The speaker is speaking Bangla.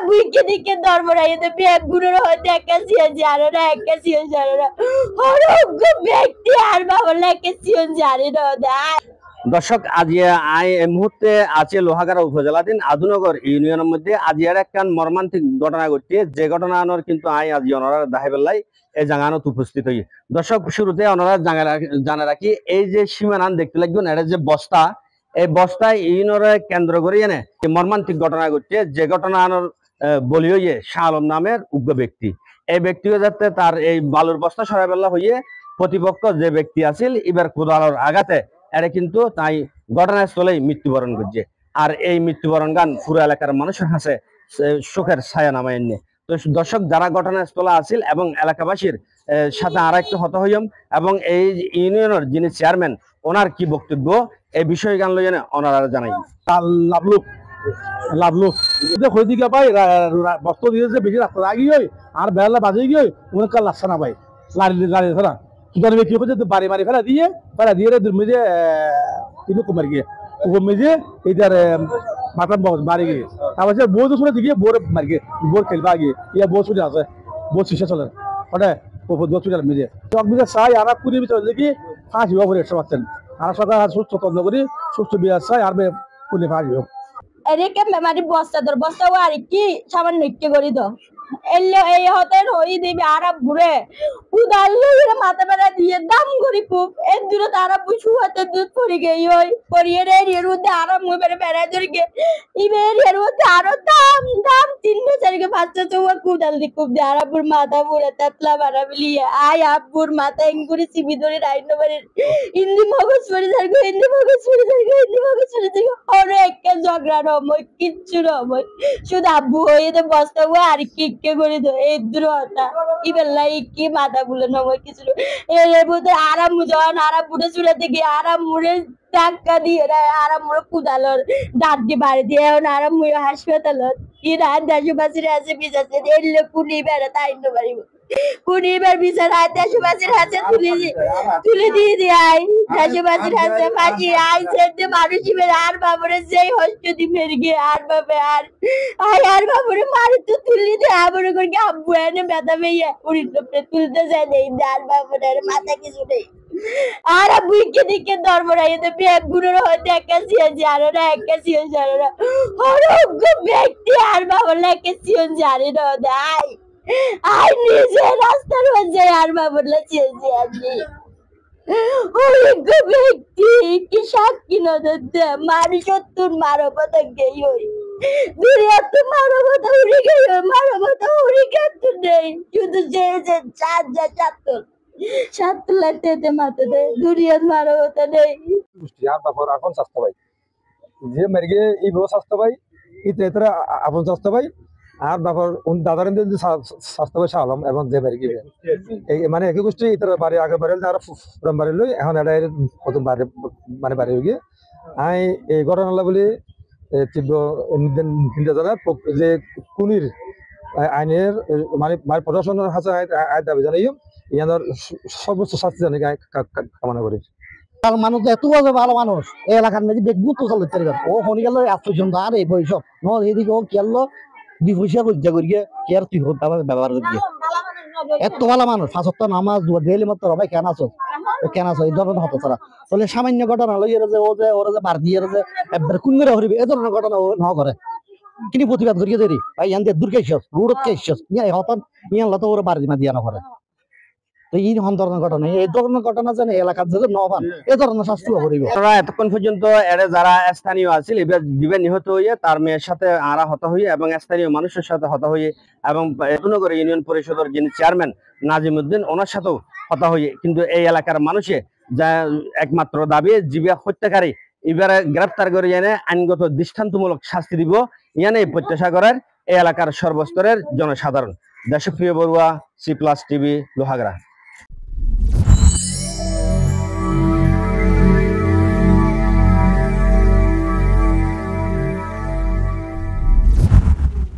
বুইকে দিকে ধর্মরাই তো ব্যাগ গুলোর হতে একাশিয়া জানে না একাশিয়া জানে না অযোগ্য ব্যক্তি আর বাবলা একাশিয়া জানে না। দর্শক আজ এই মুহূর্তে আছে লোহাগাড়া উপজেলাধীন আধুনগর ইউনিয়নের মধ্যে আজিয়ার একটা মর্মান্তিক ঘটনা ঘটছে, যে ঘটনা আনোর কিন্তু আজি ওনারা দাহাইবেলাই এই জায়গানত উপস্থিত হই। দর্শক শুরুতে ওনারা জানা রাখি এই যে সীমানান দেখতে লাগবেন এটা যে বস্তা, এই বস্তায় ইউনিয়নের কেন্দ্র করে এনে মর্মান্তিক ঘটনা ঘটছে, যে ঘটনা আনোর বলি হইয়ে শাহ আলম নামের উগ্র ব্যক্তি। এই ব্যক্তিও যাতে তার এই বালুর বস্তা সরাবেলা হইয়ে প্রতিপক্ষ যে ব্যক্তি আছিল এবার কোদালোর আঘাতে এটা কিন্তু তাই ঘটনাস্থলেই মৃত্যুবরণ করছে। আর এই মৃত্যুবরণ গান পুরো এলাকার মানুষের কাছে শোকের ছায়া নামায় নিয়ে। তো দর্শক যারা ঘটনাস্থলে আছিল এবং এলাকাবাসীর সাথে আর একটু হত হইম এবং এই ইউনিয়নের যিনি চেয়ারম্যান ওনার কি বক্তব্য এই বিষয় গান লই ওনারা জানাই। লাভলুক দিকে পাই বস্ত দিয়েছে বেশি রাস্তা আগি হয় আর বেলা বাজে গিয়ে অনেক কাল লাগছে না ভাই লাড়ি ফেলা কি করবে কি করছে বাড়ি মারি ফেলা দিয়ে মেজে তিনু কুমার গিয়ে মেজে এইটার মাথা বাড়ি গিয়ে তারপর বউ তো শুনে দিকে বোর মারি গিয়ে বোর খেলবা গিয়ে ইয়া বউ ছুটে আছে বউ শিশে চলে ওটা বউ ছুটে মেজে চক মিজে চাই আর কুড়ি ভিতরে দেখি ফাঁসি হবো একশো পাচ্ছেন আর সরকার সুস্থ তন্ত্র করি সুস্থ বিয়ে চাই আর কুড়ি ফাঁসি হোক এদিকে মেমারি বস্তা তোর বস্তা আর কি সামান্য নৃত্য করি তো এলো এই হতেন হই দিবি আরাম ঘুরে উদাল মাথা বেড়া দিয়ে দাম করি খুব এর দূরে তারা বুঝু হাতে দুধ পড়ে গেই ওই পরিয়ে রে এর মধ্যে আরাম হয়ে বেড়ে বেড়া ধরে গে ইবের এর মধ্যে আরো দাম দাম 3 বছরকে বাচ্চা চৌয়া কুদাল দি খুব দিয়ে আরাপুর মাথা পুরে তাতলা বাড়া বিলিয়ে আয় আব্বুর মাথা এঙ্গুরি চিবি ধরে রাইনো বাড়ি ইন্দি মগজ পড়ে যারগো ইন্দি মগজ পড়ে যারগো ইন্দি মগজ পড়ে যারগো অনেক ঝগড়া নময় কিচ্ছু নময় শুধু আব্বু হয়ে তো বস্তা আর কি করে দো এই দ্রুহতা ইবেলাই কি মাথা বলে নময় কিছু এর মধ্যে আরাম যখন আরাম বুড়ে চুলে থেকে আরাম মুড়ে টাকা দিয়ে আরাম মুড়ে কুদালর দাঁত দিয়ে বাড়ি দিয়ে এখন আরাম মুড়ে হাসপাতাল কি রাত দেশবাসীর আছে বিচারছে এলে কুলি বেড়া তাই না পারিব কুড়িবার বিচার আয় দেশবাসীর হাতে তুলে দিয়ে দিয়াই দেশবাসীর হাতে ফাঁসি আয় সেতে মানুষই বের আর বাবরে যেই হস্ত দি মেরে গিয়ে আর বাবা আর আয় আর বাবরে মারে তো তুলি দে আবরে করে আব্বু এনে ব্যথা পেয়ে উড়ি টপে তুলতে যায় নেই আর বাবরের মাথা কিছু নেই আর বুইকে দিকে ধর্মরাই তো ব্যাগ গুলোর হতে একাশিয়া জানে না একাশিয়া জানে না অযোগ্য ব্যক্তি আর বাবলা একাশিয়া জানে না আয় আই নিজে রাস্তার মধ্যে আর বাবলা চেয়েছি আমি অযোগ্য ব্যক্তি কি সাক্ষী নদে মারি সত্তর মানবতা গেই হই দুনিয়া তো মানবতা উড়ে গেই মানবতা উড়ে গেছে নেই শুধু যে চার যা চাতর সাত লাগতে মাথাতে দুনিয়ার মানবতা নেই আর বাপর এখন স্বাস্থ্য ভাই যে মেরে এই বউ স্বাস্থ্য ভাই ইতরে আপন স্বাস্থ্য ভাই আর বাপর দাদার স্বাস্থ্য ভাই সালাম এবং যে মেরে গিয়ে মানে একই গোষ্ঠী ইতর বাড়ি আগে বাড়ি আর পুরান বাড়ি লই এখন এটা প্রথম বাড়ি মানে বাড়ি হয়ে গিয়ে আমি এই ঘটনা বলি তীব্র চিন্তা জানার যে কুনির আইনের মানে প্রশাসনের কাছে আইন দাবি জানাই ইয়ানোর সর্বোচ্চ শাস্তি জানি কামনা করি। মানুষ এত ভালো মানুষ এই এলাকার মধ্যে দেখবো তো চলতে ও শনি গেল এত সুন্দর এই বয়স এদিকে ও কেলো দুই পয়সা লজ্জা করিয়ে কে আর তুই ব্যবহার করিয়ে এত ভালো মানুষ ফাঁসত্ব নামাজ ডেলি মতো ভাই কেন আছো কেন আছো এই ধরনের হতো তারা বলে সামান্য ঘটনা লই ও যে ওরা যে বার দিয়ে যে একবার কোন করে হরিবে এ ধরনের ঘটনা ও ন করে কিনি প্রতিবাদ করিয়ে দেরি ভাই ইয়ান দূর কে ইসস রোডত কে ইসস ইয়া হতন ইয়ান লতো ওরা বাড়ি মা দিয়া না করে তো এই ধরনের ঘটনা এই ধরনের ঘটনা জানে এলাকার যদি নবান এ ধরনের শাস্তি করিব। এতক্ষণ পর্যন্ত এর যারা স্থানীয় আছিল এবার জীবন নিহত হয়ে তার মেয়ের সাথে আরা হত হয়ে এবং স্থানীয় মানুষের সাথে হত হয়ে এবং নগর ইউনিয়ন পরিষদের যিনি চেয়ারম্যান নাজিমউদ্দিন ওনার সাথেও হত হয়ে কিন্তু এই এলাকার মানুষে যা একমাত্র দাবি জীবিকা হত্যাকারী এবারে গ্রেপ্তার করে এনে আইনগত দৃষ্টান্তমূলক শাস্তি দিব ইয়ানে প্রত্যাশা করার এই এলাকার সর্বস্তরের জনসাধারণ। দেশপ্রিয় বড়ুয়া, C+ টিভি, লোহাগাড়া।